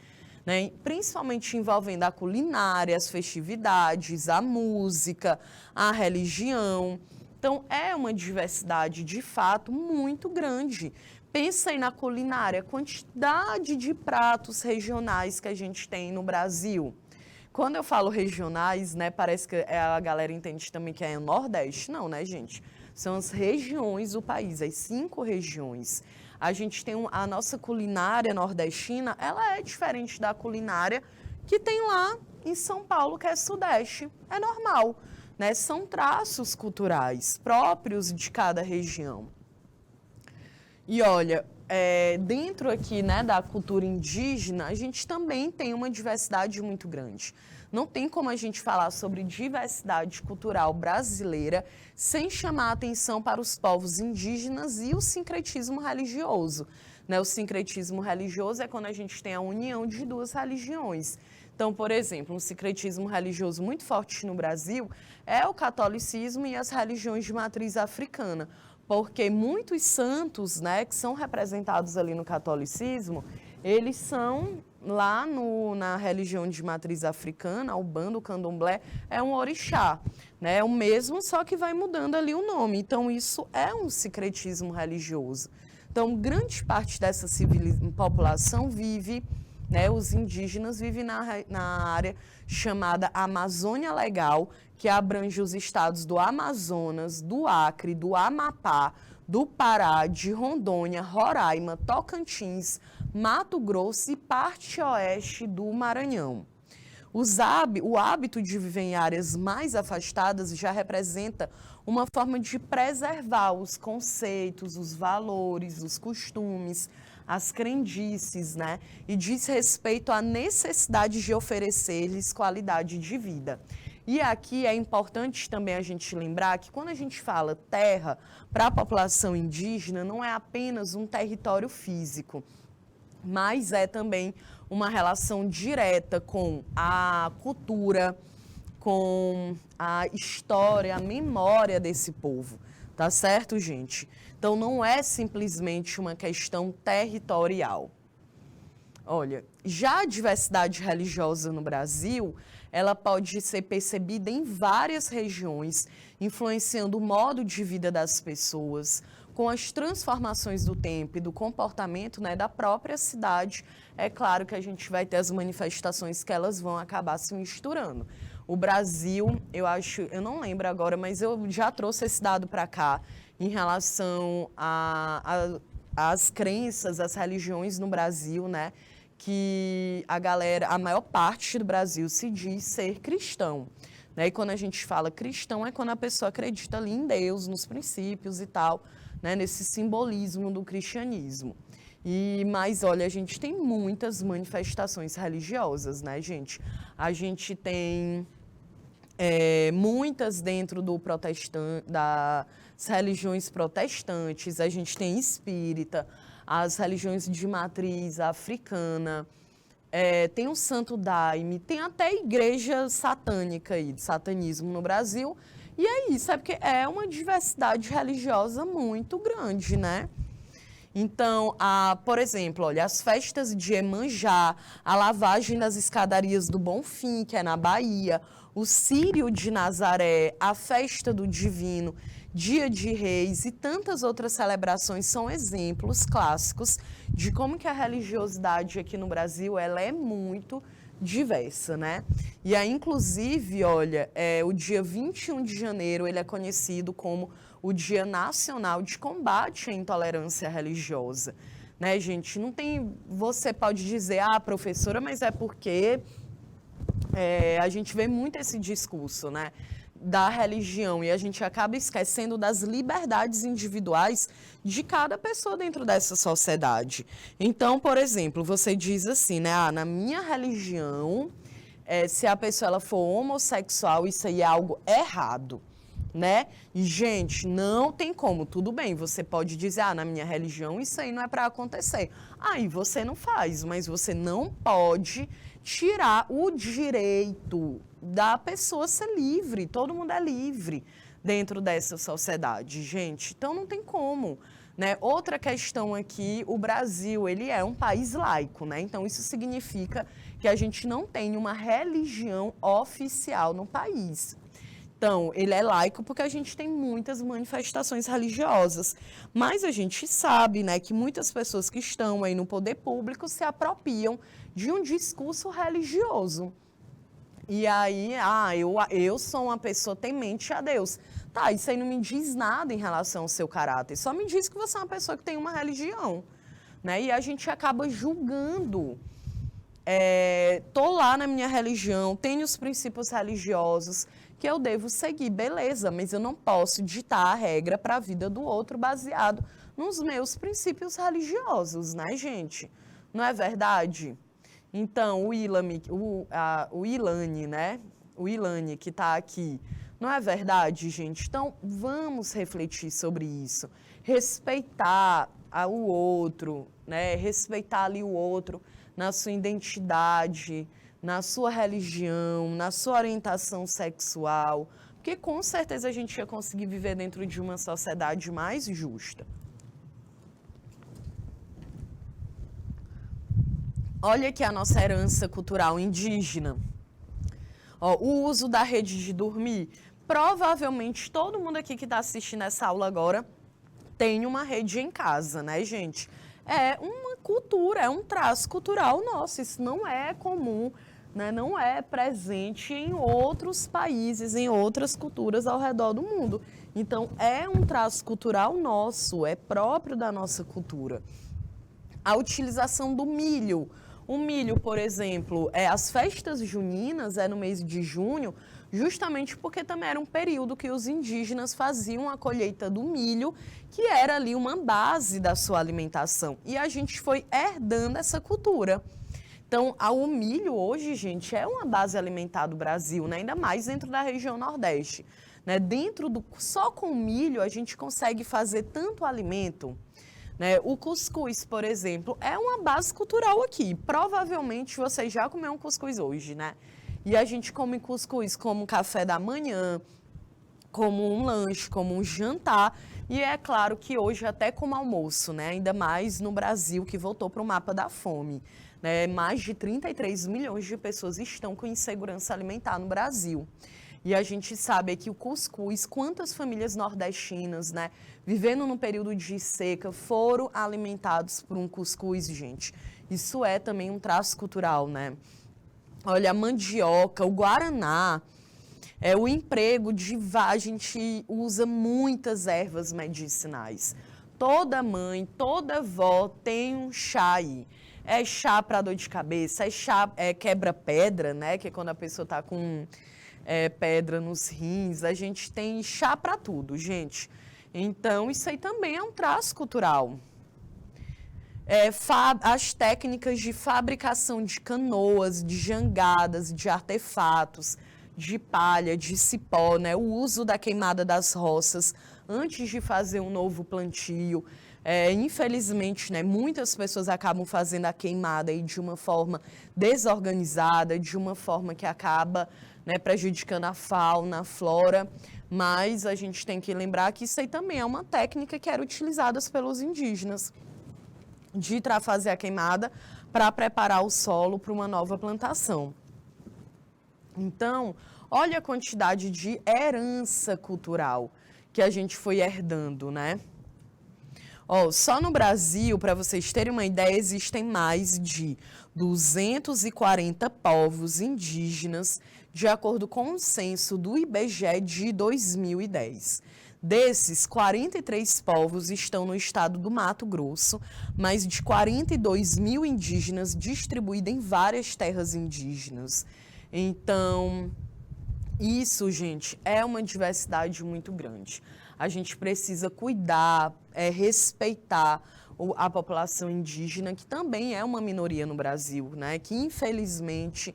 né? Principalmente envolvendo a culinária, as festividades, a música, a religião. Então, é uma diversidade, de fato, muito grande. Pensa aí na culinária, a quantidade de pratos regionais que a gente tem no Brasil. Quando eu falo regionais, né, parece que a galera entende também que é o Nordeste. Não, né, gente? São as regiões do país, as 5 regiões. A gente tem a nossa culinária nordestina, ela é diferente da culinária que tem lá em São Paulo, que é Sudeste. É normal, né? São traços culturais próprios de cada região. E olha, dentro aqui, né, da cultura indígena, a gente também tem uma diversidade muito grande. Não tem como a gente falar sobre diversidade cultural brasileira sem chamar a atenção para os povos indígenas e o sincretismo religioso, né? O sincretismo religioso é quando a gente tem a união de 2 religiões. Então, por exemplo, um sincretismo religioso muito forte no Brasil é o catolicismo e as religiões de matriz africana, porque muitos santos, né, que são representados ali no catolicismo, eles são lá na religião de matriz africana, o bando, o candomblé, é um orixá, né, é o mesmo, só que vai mudando ali o nome. Então, isso é um sincretismo religioso. Então, grande parte dessa população vive, né, os indígenas vivem na área chamada Amazônia Legal, que abrange os estados do Amazonas, do Acre, do Amapá, do Pará, de Rondônia, Roraima, Tocantins, Mato Grosso e parte oeste do Maranhão. O hábito de viver em áreas mais afastadas já representa uma forma de preservar os conceitos, os valores, os costumes, as crendices, né? E diz respeito à necessidade de oferecer-lhes qualidade de vida. E aqui é importante também a gente lembrar que quando a gente fala terra, para a população indígena, não é apenas um território físico, mas é também uma relação direta com a cultura, com a história, a memória desse povo, tá certo, gente? Então, não é simplesmente uma questão territorial. Olha, já a diversidade religiosa no Brasil, ela pode ser percebida em várias regiões, influenciando o modo de vida das pessoas, com as transformações do tempo e do comportamento, né, da própria cidade. É claro que a gente vai ter as manifestações que elas vão acabar se misturando. O Brasil, eu não lembro agora, mas eu já trouxe esse dado para cá em relação às crenças, às religiões no Brasil, né? Que a maior parte do Brasil se diz ser cristão, né? E quando a gente fala cristão é quando a pessoa acredita ali em Deus, nos princípios e tal, né? Nesse simbolismo do cristianismo. Mas olha, a gente tem muitas manifestações religiosas, né, gente? A gente tem muitas dentro das religiões protestantes, a gente tem espírita, as religiões de matriz africana, tem o Santo Daime, tem até igreja satânica aí, de satanismo no Brasil, e é isso, porque é uma diversidade religiosa muito grande, né? Então, por exemplo, olha, as festas de Iemanjá, a lavagem das escadarias do Bonfim, que é na Bahia, o Círio de Nazaré, a festa do Divino, Dia de Reis e tantas outras celebrações são exemplos clássicos de como que a religiosidade aqui no Brasil ela é muito diversa, né? E aí, inclusive, olha, o dia 21 de janeiro ele é conhecido como o Dia Nacional de Combate à Intolerância Religiosa, né, gente? Não tem, você pode dizer, professora, mas é porque a gente vê muito esse discurso, né, da religião e a gente acaba esquecendo das liberdades individuais de cada pessoa dentro dessa sociedade. Então, por exemplo, você diz assim, né, na minha religião se a pessoa ela for homossexual, isso aí é algo errado, né? E, gente, não tem como. Tudo bem, você pode dizer, na minha religião isso aí não é para acontecer. Aí você não faz, mas você não pode tirar o direito da pessoa ser livre. Todo mundo é livre dentro dessa sociedade, gente. Então não tem como, né? Outra questão aqui, o Brasil, ele é um país laico, né? Então isso significa que a gente não tem uma religião oficial no país. Então, ele é laico porque a gente tem muitas manifestações religiosas. Mas a gente sabe, né, que muitas pessoas que estão aí no poder público se apropriam de um discurso religioso. E aí, eu sou uma pessoa temente a Deus. Tá, isso aí não me diz nada em relação ao seu caráter. Só me diz que você é uma pessoa que tem uma religião, né? E a gente acaba julgando. Tô lá na minha religião, tenho os princípios religiosos que eu devo seguir, beleza, mas eu não posso ditar a regra para a vida do outro baseado nos meus princípios religiosos, né, gente? Não é verdade? Então, o Ilane, né? O Ilane que está aqui. Não é verdade, gente? Então, vamos refletir sobre isso. Respeitar o outro, né? Respeitar ali o outro na sua identidade, na sua religião, na sua orientação sexual, porque com certeza a gente ia conseguir viver dentro de uma sociedade mais justa. Olha aqui a nossa herança cultural indígena. O uso da rede de dormir. Provavelmente todo mundo aqui que está assistindo essa aula agora tem uma rede em casa, né, gente? É uma cultura, é um traço cultural nosso, isso não é comum, né? Não é presente em outros países, em outras culturas ao redor do mundo. Então, é um traço cultural nosso, é próprio da nossa cultura. A utilização do milho. O milho, por exemplo, as festas juninas no mês de junho, justamente porque também era um período que os indígenas faziam a colheita do milho, que era ali uma base da sua alimentação. E a gente foi herdando essa cultura. Então, o milho hoje, gente, é uma base alimentar do Brasil, né? Ainda mais dentro da região Nordeste, né? Só com milho a gente consegue fazer tanto alimento, né? O cuscuz, por exemplo, é uma base cultural aqui. Provavelmente você já comeu um cuscuz hoje, né? E a gente come cuscuz como café da manhã, como um lanche, como um jantar. E é claro que hoje até como almoço, né? Ainda mais no Brasil, que voltou para o mapa da fome. Né? Mais de 33 milhões de pessoas estão com insegurança alimentar no Brasil. E a gente sabe que o cuscuz, quantas famílias nordestinas, né, vivendo num período de seca, foram alimentados por um cuscuz, gente. Isso é também um traço cultural, né? Olha, a mandioca, o guaraná, o emprego a gente usa muitas ervas medicinais. Toda mãe, toda avó tem um chá aí. É chá para dor de cabeça, é chá quebra-pedra, né? Que é quando a pessoa está com pedra nos rins. A gente tem chá para tudo, gente. Então, isso aí também é um traço cultural. As técnicas de fabricação de canoas, de jangadas, de artefatos, de palha, de cipó, né? O uso da queimada das roças antes de fazer um novo plantio. Infelizmente, né, muitas pessoas acabam fazendo a queimada aí de uma forma desorganizada, de uma forma que acaba, né, prejudicando a fauna, a flora, mas a gente tem que lembrar que isso aí também é uma técnica que era utilizada pelos indígenas, de fazer a queimada para preparar o solo para uma nova plantação. Então, olha a quantidade de herança cultural que a gente foi herdando, né? Só no Brasil, para vocês terem uma ideia, existem mais de 240 povos indígenas, de acordo com o censo do IBGE de 2010. Desses, 43 povos estão no estado do Mato Grosso, mais de 42 mil indígenas distribuídos em várias terras indígenas. Então, isso, gente, é uma diversidade muito grande. A gente precisa cuidar, respeitar a população indígena, que também é uma minoria no Brasil, né? Que infelizmente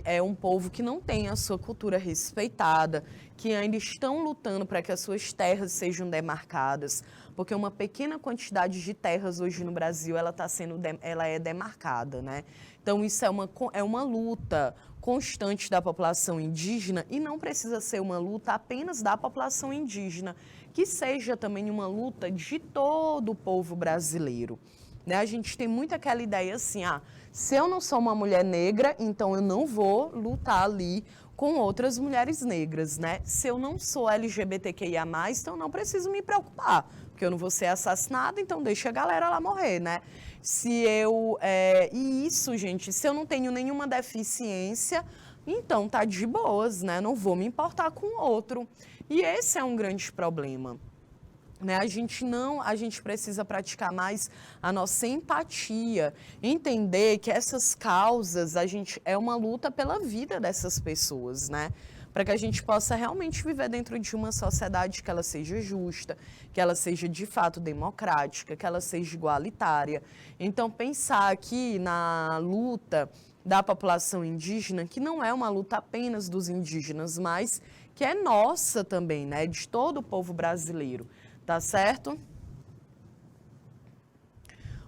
é um povo que não tem a sua cultura respeitada, que ainda estão lutando para que as suas terras sejam demarcadas, porque uma pequena quantidade de terras hoje no Brasil ela é demarcada, né? Então isso é uma luta constante da população indígena e não precisa ser uma luta apenas da população indígena, que seja também uma luta de todo o povo brasileiro. Né? A gente tem muito aquela ideia assim, se eu não sou uma mulher negra, então eu não vou lutar ali com outras mulheres negras, né? Se eu não sou LGBTQIA+, então eu não preciso me preocupar, porque eu não vou ser assassinada, então deixa a galera lá morrer, né? E isso, gente, se eu não tenho nenhuma deficiência, então tá de boas, né? Não vou me importar com o outro. E esse é um grande problema. Né? A gente precisa praticar mais a nossa empatia, entender que essas causas, é uma luta pela vida dessas pessoas, né? Para que a gente possa realmente viver dentro de uma sociedade que ela seja justa, que ela seja de fato democrática, que ela seja igualitária. Então, pensar aqui na luta da população indígena, que não é uma luta apenas dos indígenas, mas que é nossa também, né? De todo o povo brasileiro. Tá certo?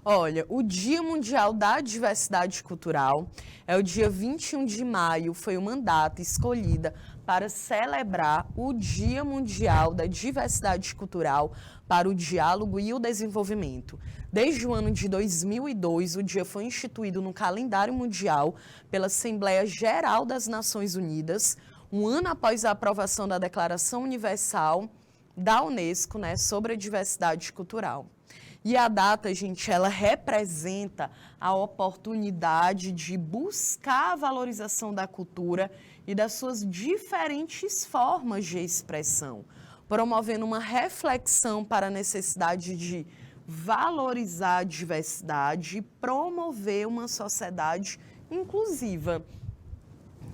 Olha, o Dia Mundial da Diversidade Cultural é o dia 21 de maio, foi uma data escolhida para celebrar o Dia Mundial da Diversidade Cultural para o Diálogo e o Desenvolvimento. Desde o ano de 2002, o dia foi instituído no calendário mundial pela Assembleia Geral das Nações Unidas, um ano após a aprovação da Declaração Universal da Unesco, né, sobre a diversidade cultural. E a data, gente, ela representa a oportunidade de buscar a valorização da cultura e das suas diferentes formas de expressão, promovendo uma reflexão para a necessidade de valorizar a diversidade e promover uma sociedade inclusiva.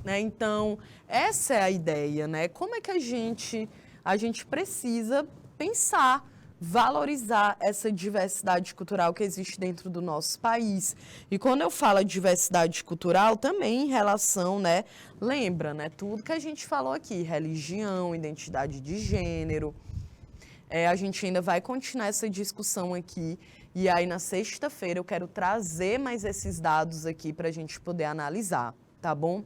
Né? Então, essa é a ideia, né? Como é que a gente precisa pensar, valorizar essa diversidade cultural que existe dentro do nosso país. E quando eu falo diversidade cultural, também em relação, né, lembra, né, tudo que a gente falou aqui, religião, identidade de gênero. A gente ainda vai continuar essa discussão aqui, e aí na sexta-feira eu quero trazer mais esses dados aqui para a gente poder analisar, tá bom?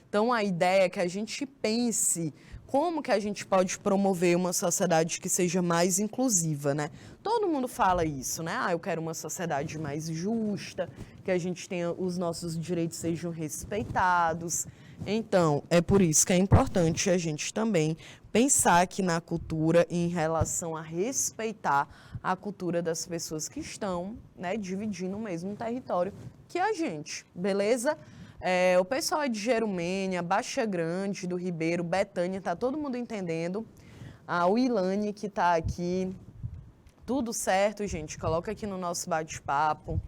Então, a ideia é que a gente pense como que a gente pode promover uma sociedade que seja mais inclusiva, né? Todo mundo fala isso, né? Eu quero uma sociedade mais justa, que a gente tenha, os nossos direitos sejam respeitados. Então, é por isso que é importante a gente também pensar aqui na cultura em relação a respeitar a cultura das pessoas que estão, né, dividindo o mesmo território que a gente, beleza? O pessoal é de Jerumênia, Baixa Grande, do Ribeiro, Betânia, tá todo mundo entendendo. O Ilane que está aqui. Tudo certo, gente? Coloca aqui no nosso bate-papo.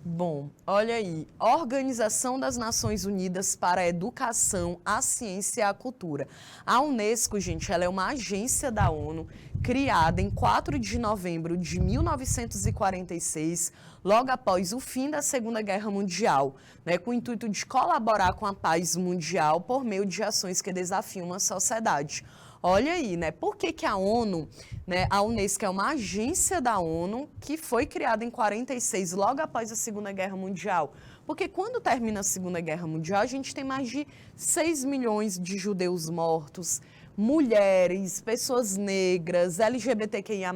Bom, olha aí, Organização das Nações Unidas para a Educação, a Ciência e a Cultura. A Unesco, gente, ela é uma agência da ONU criada em 4 de novembro de 1946, logo após o fim da Segunda Guerra Mundial, né, com o intuito de colaborar com a paz mundial por meio de ações que desafiam uma sociedade. Olha aí, né? Por que a ONU, né, a Unesco é uma agência da ONU que foi criada em 46, logo após a Segunda Guerra Mundial? Porque quando termina a Segunda Guerra Mundial, a gente tem mais de 6 milhões de judeus mortos, mulheres, pessoas negras, LGBTQIA+,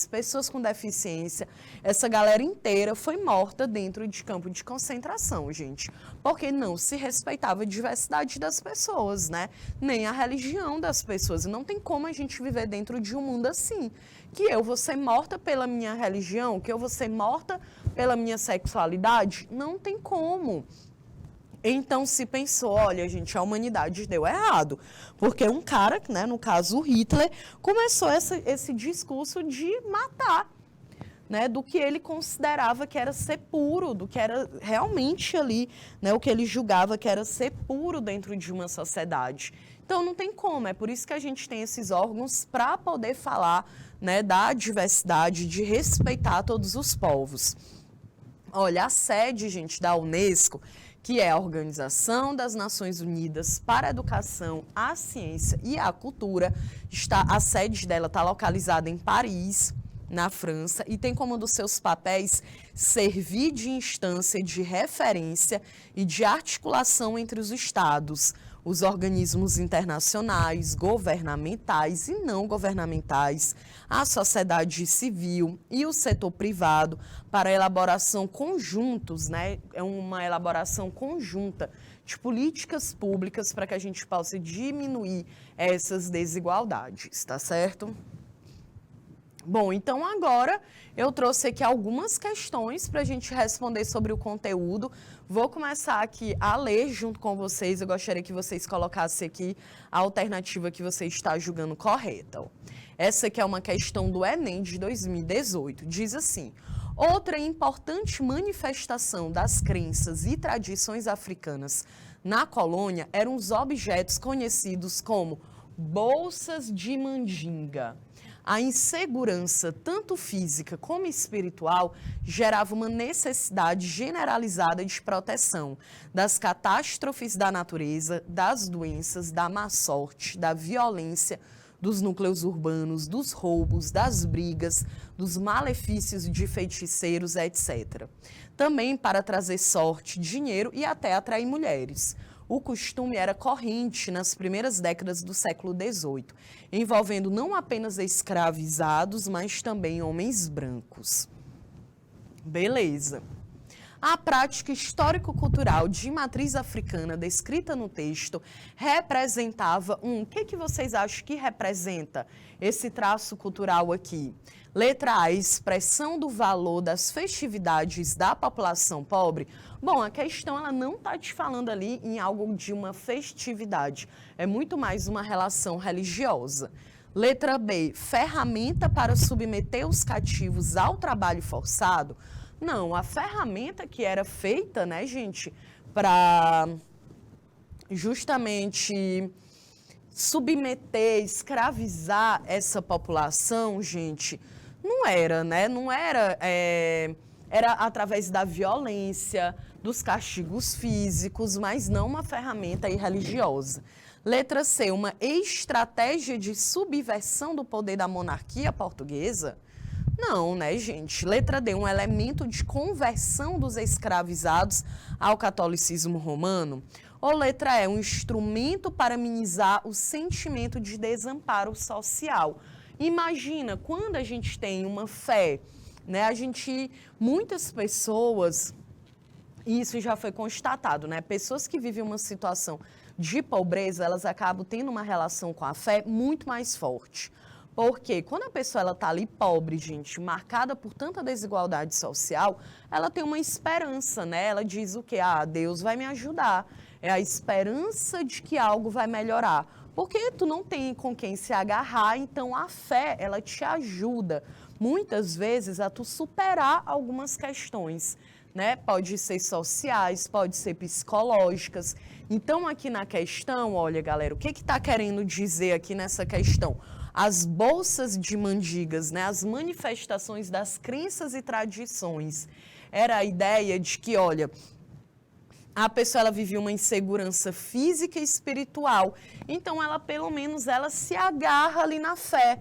pessoas com deficiência. Essa galera inteira foi morta dentro de campo de concentração, gente. Porque não se respeitava a diversidade das pessoas, né? Nem a religião das pessoas. Não tem como a gente viver dentro de um mundo assim. Que eu vou ser morta pela minha religião, que eu vou ser morta pela minha sexualidade. Não tem como. Então se pensou, olha, gente, a humanidade deu errado, porque um cara, né, no caso o Hitler, começou esse discurso de matar, né, do que ele considerava que era ser puro, do que era realmente ali, né, o que ele julgava que era ser puro dentro de uma sociedade. Então não tem como, é por isso que a gente tem esses órgãos para poder falar, né, da diversidade, de respeitar todos os povos. Olha, a sede, gente, da Unesco, que é a Organização das Nações Unidas para a Educação, a Ciência e a Cultura, a sede dela está localizada em Paris, na França, e tem como um dos seus papéis servir de instância de referência e de articulação entre os estados, os organismos internacionais, governamentais e não governamentais, a sociedade civil e o setor privado para elaboração conjuntos, né? É uma elaboração conjunta de políticas públicas para que a gente possa diminuir essas desigualdades, tá certo? Bom, então agora eu trouxe aqui algumas questões para a gente responder sobre o conteúdo. Vou começar aqui a ler junto com vocês. Eu gostaria que vocês colocassem aqui a alternativa que você está julgando correta. Essa aqui é uma questão do Enem de 2018. Diz assim: outra importante manifestação das crenças e tradições africanas na colônia eram os objetos conhecidos como bolsas de mandinga. A insegurança, tanto física como espiritual, gerava uma necessidade generalizada de proteção das catástrofes da natureza, das doenças, da má sorte, da violência, dos núcleos urbanos, dos roubos, das brigas, dos malefícios de feiticeiros, etc. Também para trazer sorte, dinheiro e até atrair mulheres. O costume era corrente nas primeiras décadas do século XVIII, envolvendo não apenas escravizados, mas também homens brancos. Beleza. A prática histórico-cultural de matriz africana descrita no texto representava o que vocês acham que representa esse traço cultural aqui? Letra A, expressão do valor das festividades da população pobre. Bom, a questão ela não está te falando ali em algo de uma festividade, é muito mais uma relação religiosa. Letra B, ferramenta para submeter os cativos ao trabalho forçado. Não, a ferramenta que era feita, né, gente, para justamente submeter, escravizar essa população, gente, não era, né? Não era, era através da violência, dos castigos físicos, mas não uma ferramenta religiosa. Letra C, uma estratégia de subversão do poder da monarquia portuguesa? Não, né, gente? Letra D, um elemento de conversão dos escravizados ao catolicismo romano? Ou letra E, um instrumento para minimizar o sentimento de desamparo social? Imagina, quando a gente tem uma fé, né, muitas pessoas, e isso já foi constatado, né, pessoas que vivem uma situação de pobreza, elas acabam tendo uma relação com a fé muito mais forte. Porque quando a pessoa está ali pobre, gente, marcada por tanta desigualdade social, ela tem uma esperança, né? Ela diz o quê? Ah, Deus vai me ajudar. É a esperança de que algo vai melhorar. Porque tu não tem com quem se agarrar, então a fé, ela te ajuda, muitas vezes, a tu superar algumas questões, né? Pode ser sociais, pode ser psicológicas. Então, aqui na questão, olha, galera, o que está querendo dizer aqui nessa questão? As bolsas de mandigas, né, as manifestações das crenças e tradições. Era a ideia de que, olha, a pessoa ela vivia uma insegurança física e espiritual, então ela pelo menos ela se agarra ali na fé,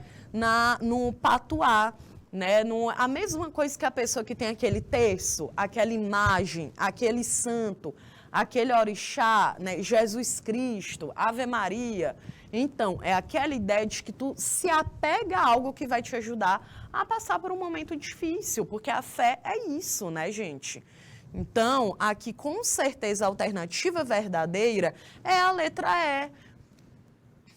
no patuá, né? A mesma coisa que a pessoa que tem aquele terço, aquela imagem, aquele santo, aquele orixá, né? Jesus Cristo, Ave Maria. Então, é aquela ideia de que tu se apega a algo que vai te ajudar a passar por um momento difícil, porque a fé é isso, né, gente? Então, aqui com certeza a alternativa verdadeira é a letra E.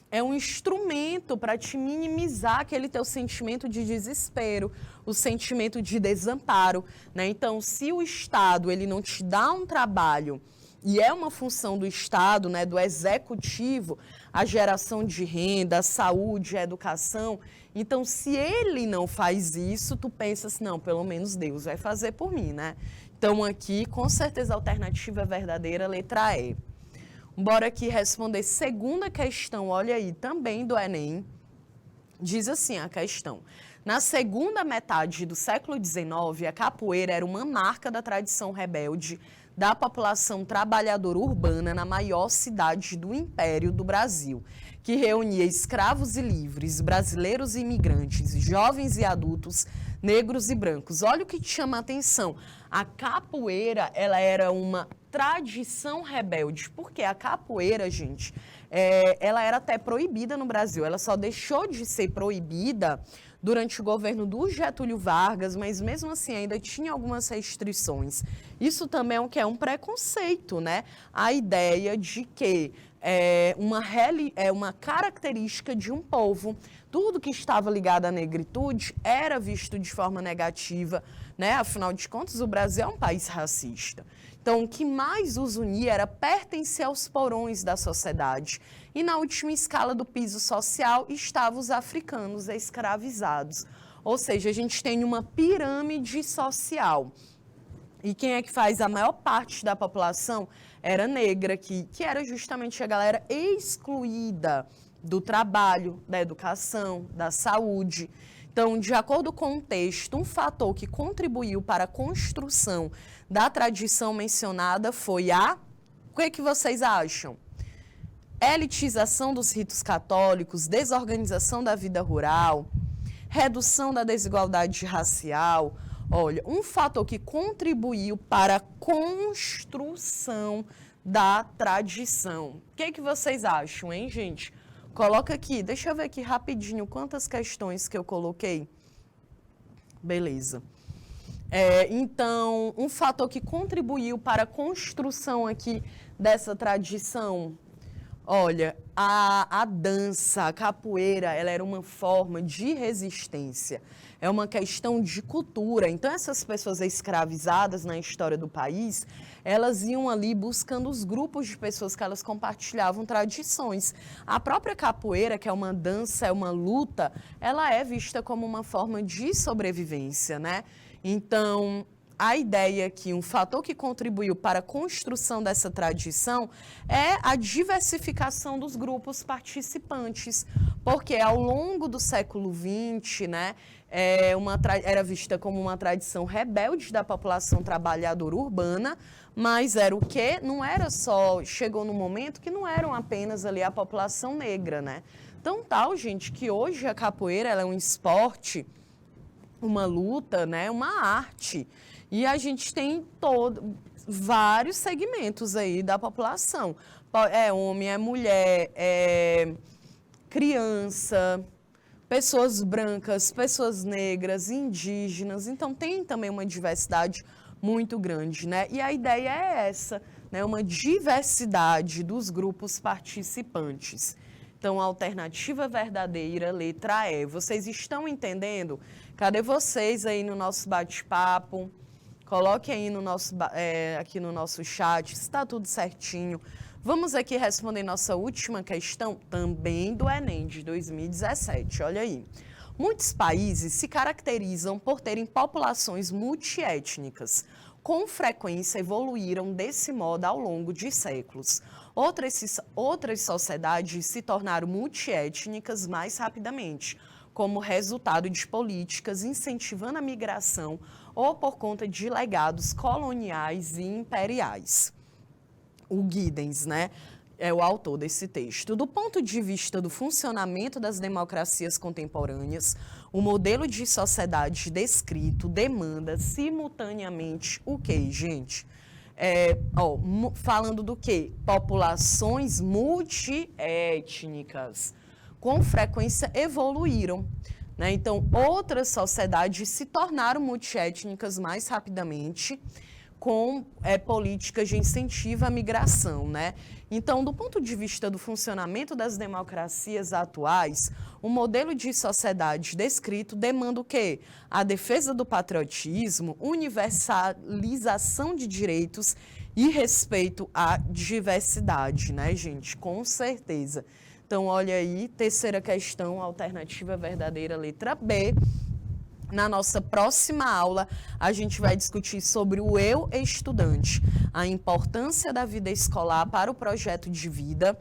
É um instrumento para te minimizar aquele teu sentimento de desespero, o sentimento de desamparo, né? Então, se o Estado ele não te dá um trabalho, e é uma função do Estado, né, do executivo, a geração de renda, a saúde, a educação. Então, se ele não faz isso, tu pensa assim, não, pelo menos Deus vai fazer por mim, né? Então, aqui, com certeza, a alternativa verdadeira, letra E. Bora aqui responder segunda questão, olha aí, também do Enem. Diz assim a questão. Na segunda metade do século XIX, a capoeira era uma marca da tradição rebelde da população trabalhadora urbana na maior cidade do Império do Brasil, que reunia escravos e livres, brasileiros e imigrantes, jovens e adultos, negros e brancos. Olha o que te chama a atenção. A capoeira, ela era uma tradição rebelde, porque a capoeira, gente, ela era até proibida no Brasil. Ela só deixou de ser proibida durante o governo do Getúlio Vargas, mas mesmo assim ainda tinha algumas restrições. Isso também é um preconceito, né? A ideia de que uma característica de um povo, tudo que estava ligado à negritude era visto de forma negativa, né? Afinal de contas, o Brasil é um país racista. Então, o que mais os unia era pertencer aos porões da sociedade. E na última escala do piso social estavam os africanos escravizados. Ou seja, a gente tem uma pirâmide social. E quem é que faz a maior parte da população era negra, que era justamente a galera excluída do trabalho, da educação, da saúde. Então, de acordo com o texto, um fator que contribuiu para a construção da tradição mencionada foi o que vocês acham? Elitização dos ritos católicos, desorganização da vida rural, redução da desigualdade racial. Olha, um fator que contribuiu para a construção da tradição. O que vocês acham, hein, gente? Coloca aqui, deixa eu ver aqui rapidinho quantas questões que eu coloquei. Beleza. Então, um fator que contribuiu para a construção aqui dessa tradição, olha, a dança, a capoeira, ela era uma forma de resistência, é uma questão de cultura. Então, essas pessoas escravizadas na história do país, elas iam ali buscando os grupos de pessoas que elas compartilhavam tradições. A própria capoeira, que é uma dança, é uma luta, ela é vista como uma forma de sobrevivência, né? Então, a ideia que um fator que contribuiu para a construção dessa tradição é a diversificação dos grupos participantes, porque ao longo do século XX, né, era vista como uma tradição rebelde da população trabalhadora urbana, mas era o quê? Não era só, chegou no momento que não eram apenas ali a população negra, né? Então, gente, que hoje a capoeira ela é um esporte, uma luta, né, uma arte. E a gente tem vários segmentos aí da população. É homem, é mulher, é criança, pessoas brancas, pessoas negras, indígenas. Então, tem também uma diversidade muito grande, né? E a ideia é essa, né? Uma diversidade dos grupos participantes. Então, a alternativa verdadeira, letra E. Vocês estão entendendo? Cadê vocês aí no nosso bate-papo? Coloque aí aqui no nosso chat se está tudo certinho. Vamos aqui responder nossa última questão, também do Enem de 2017. Olha aí. Muitos países se caracterizam por terem populações multiétnicas. Com frequência evoluíram desse modo ao longo de séculos. Outras sociedades se tornaram multiétnicas mais rapidamente, como resultado de políticas incentivando a migração ou por conta de legados coloniais e imperiais. O Giddens, né, é o autor desse texto. Do ponto de vista do funcionamento das democracias contemporâneas, o modelo de sociedade descrito demanda simultaneamente o quê, gente? Falando do quê? Populações multiétnicas. Com frequência evoluíram, né? Então, outras sociedades se tornaram multiétnicas mais rapidamente com políticas de incentivo à migração, né? Então, do ponto de vista do funcionamento das democracias atuais, o modelo de sociedade descrito demanda o quê? A defesa do patriotismo, universalização de direitos e respeito à diversidade, né, gente? Com certeza. Então, olha aí, terceira questão, alternativa verdadeira, letra B. Na nossa próxima aula, a gente vai discutir sobre o eu estudante, a importância da vida escolar para o projeto de vida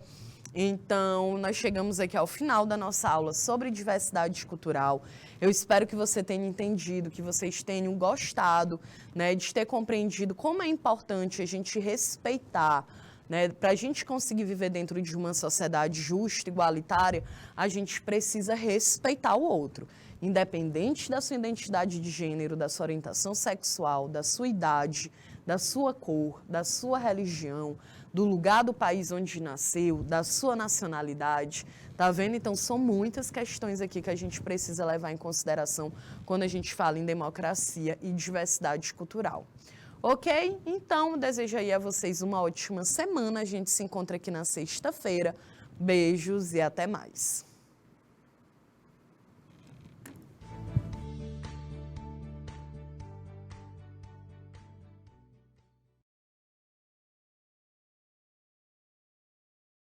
Então, nós chegamos aqui ao final da nossa aula sobre diversidade cultural. Eu espero que você tenha entendido, que vocês tenham gostado, né, de ter compreendido como é importante a gente respeitar, né, para a gente conseguir viver dentro de uma sociedade justa, igualitária, a gente precisa respeitar o outro. Independente da sua identidade de gênero, da sua orientação sexual, da sua idade, da sua cor, da sua religião, do lugar do país onde nasceu, da sua nacionalidade, tá vendo? Então, são muitas questões aqui que a gente precisa levar em consideração quando a gente fala em democracia e diversidade cultural. Ok? Então, desejo aí a vocês uma ótima semana. A gente se encontra aqui na sexta-feira. Beijos e até mais.